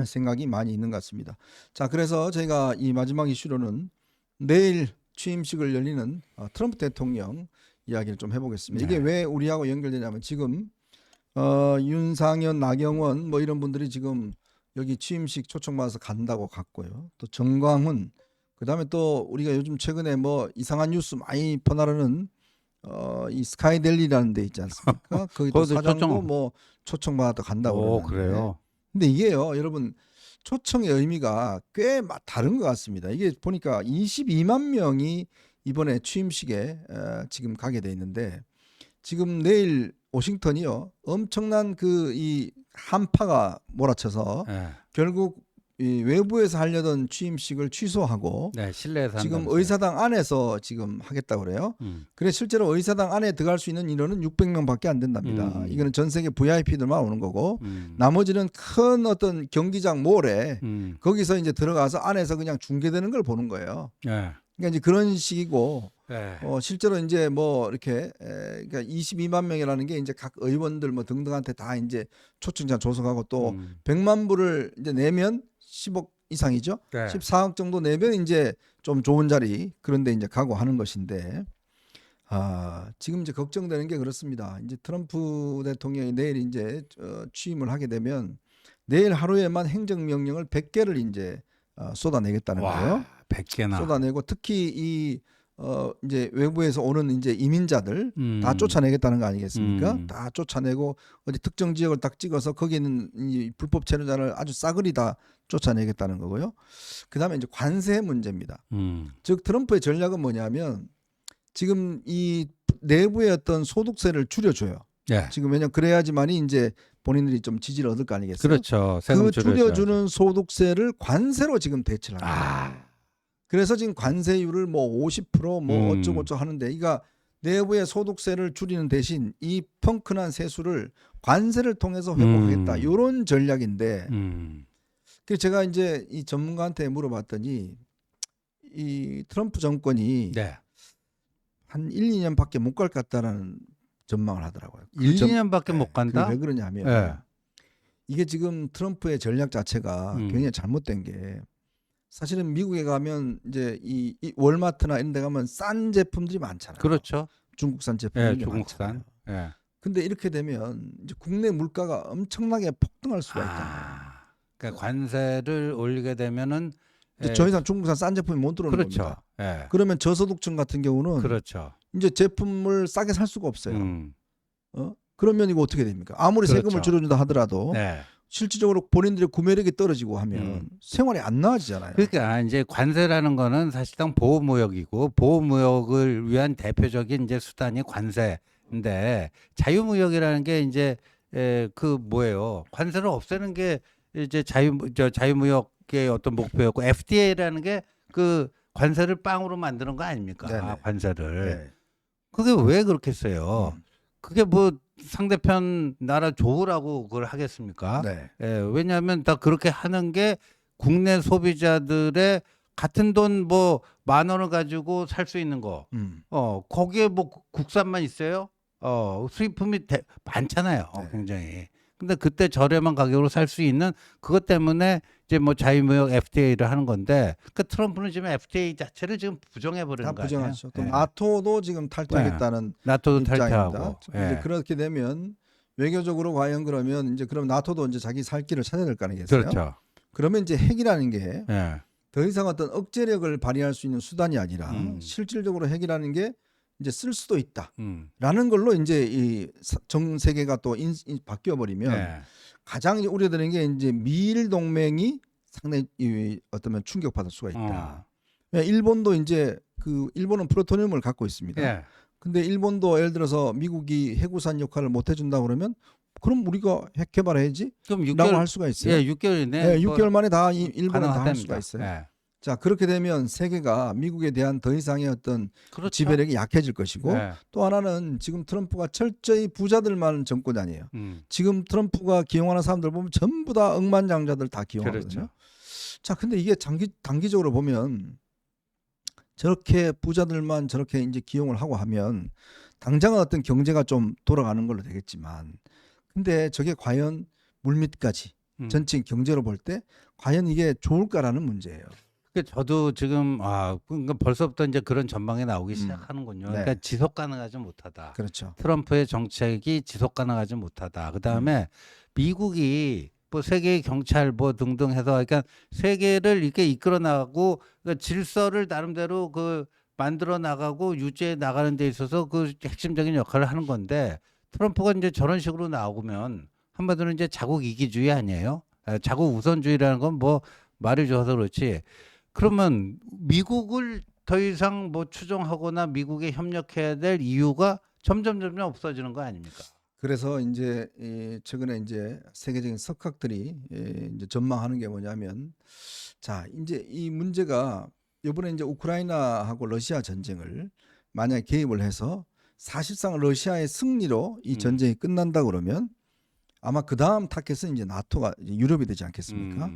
생각이 많이 있는 것 같습니다. 자, 그래서 저희가 이 마지막 이슈로는 내일 취임식을 열리는 트럼프 대통령 이야기를 좀 해보겠습니다. 이게 네. 왜 우리하고 연결되냐면 지금 윤상현, 나경원 뭐 이런 분들이 지금 여기 취임식 초청받아서 간다고 갔고요. 또 정광훈, 그다음에 또 우리가 요즘 최근에 뭐 이상한 뉴스 많이 퍼나르는 이 스카이델리라는 데 있지 않습니까? 거기 또 거기도 사장도 초청. 뭐 초청받아 간다고 오, 그러는데, 그래요. 근데 이게요, 여러분, 초청의 의미가 꽤 다른 것 같습니다. 이게 보니까 22만 명이 이번에 취임식에 지금 가게 돼 있는데, 지금 내일 워싱턴이요, 엄청난 그 이 한파가 몰아쳐서 네. 결국 이 외부에서 하려던 취임식을 취소하고 네, 실내에서 지금 한다면서요. 의사당 안에서 지금 하겠다고 그래요. 음. 그래 실제로 의사당 안에 들어갈 수 있는 인원은 600명밖에 안 된답니다. 이거는 전 세계 VIP들만 오는 거고, 나머지는 큰 어떤 경기장 몰에 거기서 이제 들어가서 안에서 그냥 중계되는 걸 보는 거예요. 네. 그러니까 이제 그런 식이고, 네. 실제로 이제 뭐 이렇게 그러니까 22만 명이라는 게 이제 각 의원들 뭐 등등한테 다 이제 초청자 조성하고 또 100만 불을 이제 내면 10억 이상이죠. 네. 14억 정도 내면 이제 좀 좋은 자리 그런데 이제 가고 하는 것인데, 지금 이제 걱정되는 게 그렇습니다. 이제 트럼프 대통령이 내일 이제 취임을 하게 되면 내일 하루에만 행정명령을 100개를 이제 쏟아내겠다는 거예요. 와, 100개나. 쏟아내고 특히 이 이제 외부에서 오는 이제 이민자들 다 쫓아내겠다는 거 아니겠습니까? 다 쫓아내고 어디 특정 지역을 딱 찍어서 거기 있는 이 불법 체류자를 아주 싸그리 다 쫓아내겠다는 거고요. 그다음에 이제 관세 문제입니다. 즉 트럼프의 전략은 뭐냐면 지금 이 내부의 어떤 소득세를 줄여줘요. 네. 지금 왜냐면 그래야지만이 이제 본인들이 좀 지지를 얻을 거 아니겠어요? 그렇죠. 세금 그 줄여줘야죠. 줄여주는 소득세를 관세로 지금 대체를 합니다. 그래서 지금 관세율을 뭐 50%뭐 어쩌고저쩌고 하는데, 이가 내부의 소득세를 줄이는 대신 이 펑크난 세수를 관세를 통해서 회복하겠다, 이런 전략인데, 그래서 제가 이제 이 전문가한테 물어봤더니 이 트럼프 정권이 네. 한 1, 2년밖에 못 갈 것 같다라는 전망을 하더라고요. 1, 2년밖에 못 간다? 왜 그러냐면 네. 이게 지금 트럼프의 전략 자체가 굉장히 잘못된 게, 사실은 미국에 가면 이제 이 월마트나 이런 데 가면 싼 제품들이 많잖아요. 그렇죠. 중국산 제품들이 네, 많잖아요. 중국산. 네. 근데 이렇게 되면 이제 국내 물가가 엄청나게 폭등할 수가 있다. 그러니까 관세를 올리게 되면은 더 이상 중국산 싼 제품이 못 들어오는 그렇죠. 겁니다. 네. 그러면 저소득층 같은 경우는 그렇죠. 이제 제품을 싸게 살 수가 없어요. 그러면 이거 어떻게 됩니까? 아무리 그렇죠. 세금을 줄여준다 하더라도 네. 실질적으로 본인들의 구매력이 떨어지고 하면 생활이 안 나아지잖아요. 그러니까 이제 관세라는 거는 사실상 보호무역이고, 보호무역을 위한 대표적인 이제 수단이 관세인데, 자유무역이라는 게 이제 그 뭐예요? 관세를 없애는 게 이제 자유무역의 어떤 목표였고, FTA라는 게 그 관세를 빵으로 만드는 거 아닙니까? 네네. 관세를. 네. 그게 왜 그렇게 써요? 그게 뭐 상대편 나라 좋으라고 그걸 하겠습니까? 네. 왜냐하면 다 그렇게 하는 게 국내 소비자들의 같은 돈 뭐 10,000원을 가지고 살 수 있는 거. 거기에 뭐 국산만 있어요? 수입품이 많잖아요. 네. 굉장히. 근데 그때 저렴한 가격으로 살 수 있는 그것 때문에 이제 뭐 자유무역 FTA를 하는 건데, 그 트럼프는 지금 FTA 자체를 지금 부정해 버리는 다 거 아니에요? 부정하죠. 또 나토도 지금 탈퇴하겠다는 나토도 입장입니다. 탈퇴하고. 이제 그렇게 되면 외교적으로 과연 그러면 이제 그럼 나토도 이제 자기 살 길을 찾아야 될 거 아니겠어요? 그렇죠. 그러면 이제 핵이라는 게 더 예. 이상 어떤 억제력을 발휘할 수 있는 수단이 아니라 실질적으로 핵이라는 게 이제 쓸 수도 있다라는 걸로 이제 이 전 세계가 또 바뀌어 버리면 가장 우려되는 게 이제 미일 동맹이 상당히 어쩌면 충격받을 수가 있다. 일본도 이제 그 일본은 플루토늄을 갖고 있습니다. 예. 근데 일본도 예를 들어서 미국이 해구산 역할을 못 해준다 그러면 그럼 우리가 핵 개발해야지? 그럼 라고 6개월 할 수가 있어요. 6개월 이내. 네, 6개월 만에 다 일본은 다 할 수가 가능하답니다. 있어요. 자, 그렇게 되면 세계가 미국에 대한 더 이상의 어떤 그렇죠. 지배력이 약해질 것이고, 또 하나는 지금 트럼프가 철저히 부자들만 정권이 아니에요. 지금 트럼프가 기용하는 사람들 보면 전부 다 억만장자들 다 기용하거든요. 그렇죠. 자, 근데 이게 단기적으로 보면 저렇게 부자들만 저렇게 이제 기용을 하고 하면 당장은 어떤 경제가 좀 돌아가는 걸로 되겠지만, 근데 저게 과연 물밑까지 전체 경제로 볼 때 과연 이게 좋을까라는 문제예요. 저도 지금 그러니까 벌써부터 이제 그런 전망이 나오기 시작하는군요. 네. 그러니까 지속 가능하지 못하다. 그렇죠. 트럼프의 정책이 지속 가능하지 못하다. 그다음에 미국이 뭐 세계의 경찰 뭐 등등 해서 그러니까 세계를 이렇게 이끌어 나가고 그러니까 질서를 나름대로 그 만들어 나가고 유지해 나가는 데 있어서 그 핵심적인 역할을 하는 건데 트럼프가 이제 저런 식으로 나오면 한마디로 이제 자국 이기주의 아니에요? 자국 우선주의라는 건 뭐 말이 좋아서 그렇지. 그러면 미국을 더 이상 뭐 추종하거나 미국에 협력해야 될 이유가 점점 없어지는 거 아닙니까? 그래서 이제 최근에 이제 세계적인 석학들이 이제 전망하는 게 뭐냐면, 자 이제 이 문제가 이번에 이제 우크라이나하고 러시아 전쟁을 만약에 개입을 해서 사실상 러시아의 승리로 이 전쟁이 끝난다 그러면 아마 그 다음 타겟은 이제 나토가 이제 유럽이 되지 않겠습니까?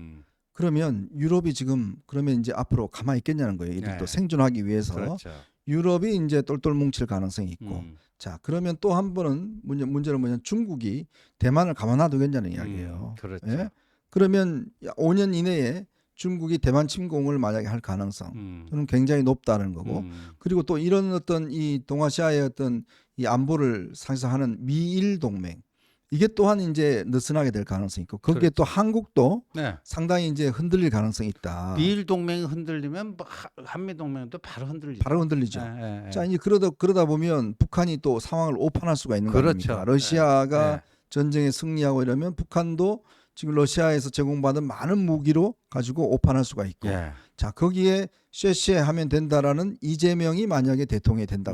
그러면 유럽이 지금 그러면 이제 앞으로 가만히 있겠냐는 거예요. 이들 또 네. 생존하기 위해서 그렇죠. 유럽이 이제 똘똘 뭉칠 가능성이 있고, 음. 자 그러면 또 한 번은 문제는 뭐냐, 중국이 대만을 가만 놔두겠냐는 이야기예요. 그렇죠. 예? 그러면 5년 이내에 중국이 대만 침공을 만약에 할 가능성 저는 굉장히 높다는 거고, 그리고 또 이런 어떤 이 동아시아의 어떤 이 안보를 상상하는 미일 동맹, 이게 또한 이제 느슨하게 될 가능성이 있고, 거기에 또 한국도 네. 상당히 이제 흔들릴 가능성이 있다. 미일 동맹이 흔들리면 뭐 한미 동맹도 바로 흔들리죠. 바로 흔들리죠. 예. 자 이제 그러다 보면 북한이 또 상황을 오판할 수가 있는 그렇죠. 거아닙니까? 러시아가 예. 전쟁에 승리하고 이러면 북한도 지금 러시아에서 제공받은 많은 무기로 가지고 오판할 수가 있고, 예. 자 거기에 쉐쉐하면 된다라는 이재명이 만약에 대통령이 된다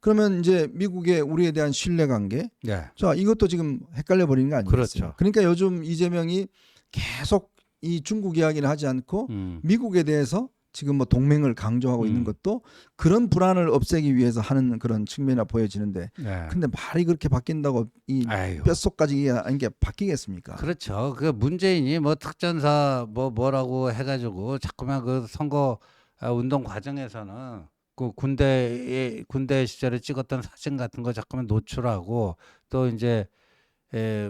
그러면 이제 미국의 우리에 대한 신뢰관계, 예. 자 이것도 지금 헷갈려 버리는 거 아니겠어요? 그렇죠. 그러니까 요즘 이재명이 계속 이 중국 이야기를 하지 않고 미국에 대해서 지금 뭐 동맹을 강조하고 있는 것도 그런 불안을 없애기 위해서 하는 그런 측면이라 보여지는데, 예. 근데 말이 그렇게 바뀐다고 이 아이고. 뼛속까지 하는 게 바뀌겠습니까? 그렇죠. 그 문재인이 뭐 특전사 뭐라고 해가지고 자꾸만 그 선거 운동 과정에서는 그 군대 시절에 찍었던 사진 같은 거 자꾸만 노출하고, 또 이제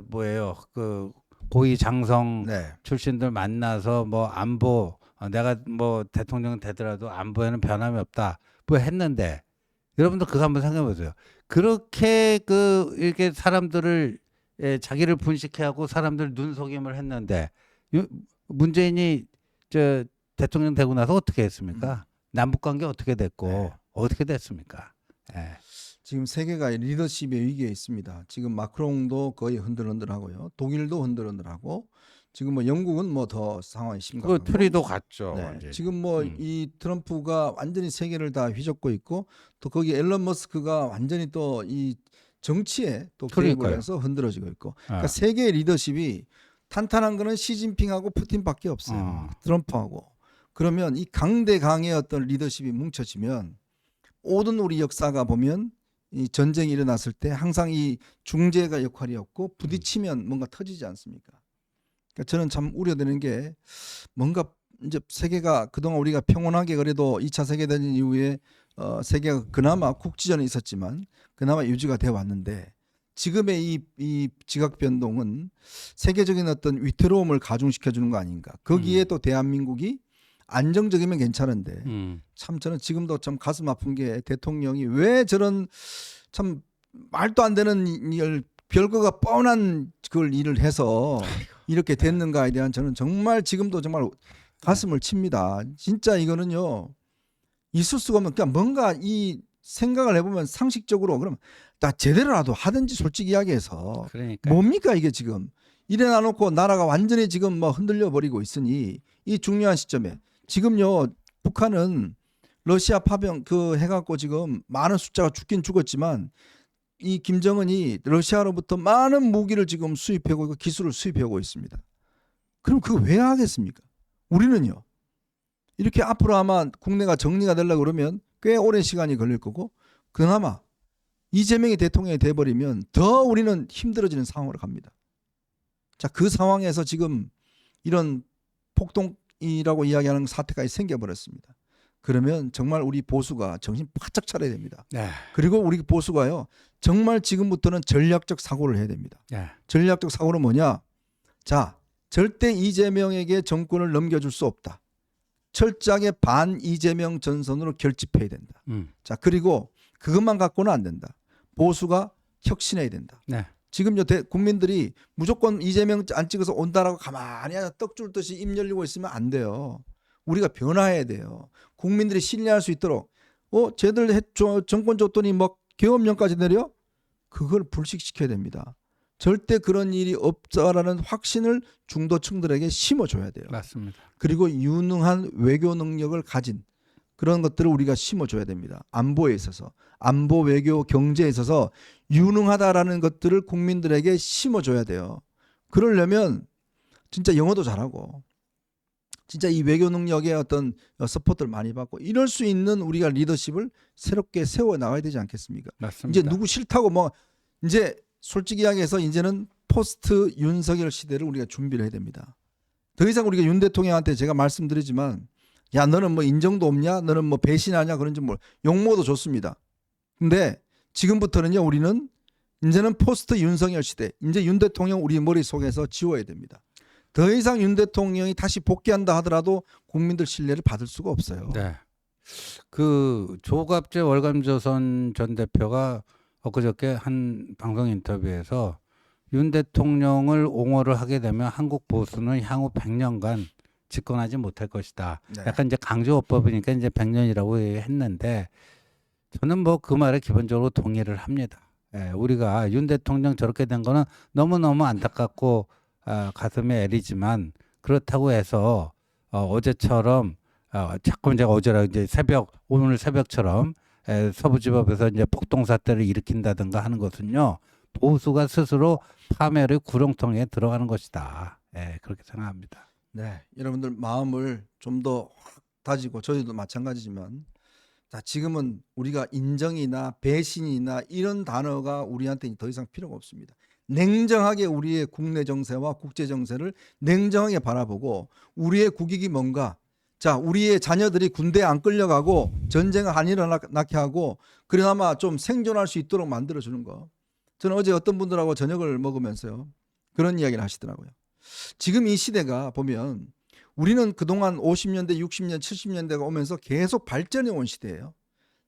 뭐예요, 그 고위 장성 네. 출신들 만나서 뭐 안보, 내가 뭐 대통령 되더라도 안보에는 변함이 없다 뭐 했는데, 여러분들 그거 한번 생각해 보세요. 그렇게 그 이렇게 사람들을 자기를 분식해하고 사람들 눈속임을 했는데 문재인이 저 대통령 되고 나서 어떻게 했습니까? 남북 관계 어떻게 됐고 네. 어떻게 됐습니까? 예. 지금 세계가 리더십의 위기에 있습니다. 지금 마크롱도 거의 흔들흔들하고요. 독일도 흔들흔들하고, 지금 뭐 영국은 뭐 더 상황이 심각하고. 그 트리도 갔죠. 네. 완전히. 지금 뭐 이 트럼프가 완전히 세계를 다 휘젓고 있고, 또 거기 앨런 머스크가 완전히 또 이 정치에 또 개입을 그러니까요. 해서 흔들어지고 있고, 아. 그러니까 세계의 리더십이 탄탄한 거는 시진핑하고 푸틴밖에 없어요. 트럼프하고. 그러면 이 강대강의 어떤 리더십이 뭉쳐지면 모든 우리 역사가 보면 이 전쟁이 일어났을 때 항상 이 중재가 역할이었고, 부딪히면 뭔가 터지지 않습니까? 그러니까 저는 참 우려되는 게, 뭔가 이제 세계가 그동안 우리가 평온하게 그래도 2차 세계대전 이후에 세계가 그나마 국지전이 있었지만 그나마 유지가 되어 왔는데, 지금의 이 지각 변동은 세계적인 어떤 위태로움을 가중시켜 주는 거 아닌가. 거기에 또 대한민국이 안정적이면 괜찮은데, 참 저는 지금도 참 가슴 아픈 게, 대통령이 왜 저런 참 말도 안 되는 일, 별거가 뻔한 그걸 일을 해서 이렇게 됐는가에 대한 저는 정말 지금도 정말 가슴을 칩니다. 진짜 이거는요 있을 수가 없는, 그러니까 뭔가 이 생각을 해보면 상식적으로 그럼 나 제대로라도 하든지, 솔직히 이야기해서. 그러니까 뭡니까 이게 지금 이래 놔놓고 나라가 완전히 지금 뭐 흔들려 버리고 있으니, 이 중요한 시점에 지금요 북한은 러시아 파병 그 해갖고 지금 많은 숫자가 죽긴 죽었지만, 이 김정은이 러시아로부터 많은 무기를 지금 수입하고 있고 기술을 수입하고 있습니다. 그럼 그거 왜 하겠습니까? 우리는요 이렇게 앞으로 아마 국내가 정리가 되려고 그러면 꽤 오랜 시간이 걸릴 거고, 그나마 이재명이 대통령이 돼버리면 더 우리는 힘들어지는 상황으로 갑니다. 자, 그 상황에서 지금 이런 폭동이라고 이야기하는 사태까지 생겨버렸습니다. 그러면 정말 우리 보수가 정신 바짝 차려야 됩니다. 네. 그리고 우리 보수가요 정말 지금부터는 전략적 사고를 해야 됩니다. 네. 전략적 사고는 뭐냐? 자, 절대 이재명에게 정권을 넘겨줄 수 없다. 철저하게 반 이재명 전선으로 결집해야 된다. 자, 그리고 그것만 갖고는 안 된다. 보수가 혁신해야 된다. 네. 지금 국민들이 무조건 이재명 안 찍어서 온다라고 가만히 떡 줄 듯이 입 열리고 있으면 안 돼요. 우리가 변화해야 돼요. 국민들이 신뢰할 수 있도록 쟤들 정권 줬더니 막 계엄령까지 내려? 그걸 불식시켜야 됩니다. 절대 그런 일이 없다라는 확신을 중도층들에게 심어줘야 돼요. 맞습니다. 그리고 유능한 외교 능력을 가진 그런 것들을 우리가 심어줘야 됩니다. 안보에 있어서, 안보, 외교, 경제에 있어서 유능하다라는 것들을 국민들에게 심어줘야 돼요. 그러려면 진짜 영어도 잘하고 진짜 이 외교 능력의 어떤 서포트를 많이 받고 이럴 수 있는 우리가 리더십을 새롭게 세워 나가야 되지 않겠습니까? 맞습니다. 이제 누구 싫다고 이제 솔직히 이야기해서 이제는 포스트 윤석열 시대를 우리가 준비를 해야 됩니다. 더 이상 우리가 윤 대통령한테 제가 말씀드리지만 야 너는 뭐 인정도 없냐? 너는 뭐 배신하냐? 그런지 욕먹어도 좋습니다. 근데 지금부터는요 우리는 이제는 포스트 윤석열 시대, 이제 윤 대통령 우리 머릿속에서 지워야 됩니다. 더 이상 윤 대통령이 다시 복귀한다 하더라도 국민들 신뢰를 받을 수가 없어요. 네. 그 조갑재 월감조선 전 대표가 엊그저께 한 방송 인터뷰에서 윤 대통령을 옹호를 하게 되면 한국 보수는 향후 100년간 집권하지 못할 것이다. 네. 약간 이제 강조어법이니까 이제 100년이라고 했는데 저는 뭐 그 말에 기본적으로 동의를 합니다. 예, 우리가 윤 대통령 저렇게 된 거는 너무너무 안타깝고 가슴에 애리지만 그렇다고 해서 어제처럼 자꾸 이제 어제라 이제 오늘 새벽처럼 서부지법에서 이제 폭동 사태를 일으킨다든가 하는 것은요 보수가 스스로 파멸의 구렁텅이에 들어가는 것이다. 예, 그렇게 생각합니다. 네, 여러분들 마음을 좀 더 다지고 저희도 마찬가지지만 자, 지금은 우리가 인정이나 배신이나 이런 단어가 우리한테 더 이상 필요가 없습니다. 냉정하게 우리의 국내 정세와 국제 정세를 냉정하게 바라보고 우리의 국익이 뭔가 자, 우리의 자녀들이 군대에 안 끌려가고 전쟁을 안 일어나게 하고 그나마 좀 생존할 수 있도록 만들어주는 거. 저는 어제 어떤 분들하고 저녁을 먹으면서요 그런 이야기를 하시더라고요. 지금 이 시대가 보면 우리는 그동안 50년대, 60년, 70년대가 오면서 계속 발전해 온 시대예요.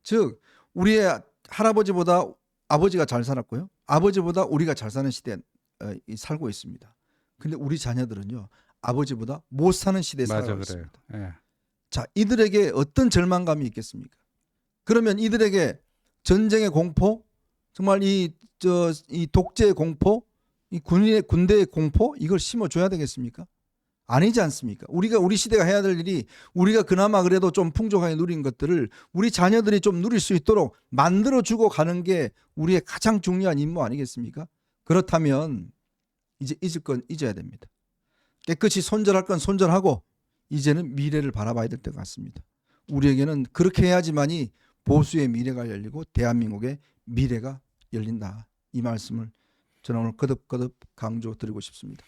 즉 우리의 할아버지보다 아버지가 잘 살았고요. 아버지보다 우리가 잘 사는 시대에 살고 있습니다. 근데 우리 자녀들은요. 아버지보다 못 사는 시대에 살고 있습니다. 예. 자, 이들에게 어떤 절망감이 있겠습니까? 그러면 이들에게 전쟁의 공포, 정말 이 독재의 공포, 이 군대의 공포 이걸 심어줘야 되겠습니까? 아니지 않습니까? 우리 시대가 해야 될 일이 우리가 그나마 그래도 좀 풍족하게 누린 것들을 우리 자녀들이 좀 누릴 수 있도록 만들어주고 가는 게 우리의 가장 중요한 임무 아니겠습니까? 그렇다면 이제 잊을 건 잊어야 됩니다. 깨끗이 손절할 건 손절하고 이제는 미래를 바라봐야 될 것 같습니다. 우리에게는 그렇게 해야지만이 보수의 미래가 열리고 대한민국의 미래가 열린다. 이 말씀을 저는 오늘 거듭 강조드리고 싶습니다.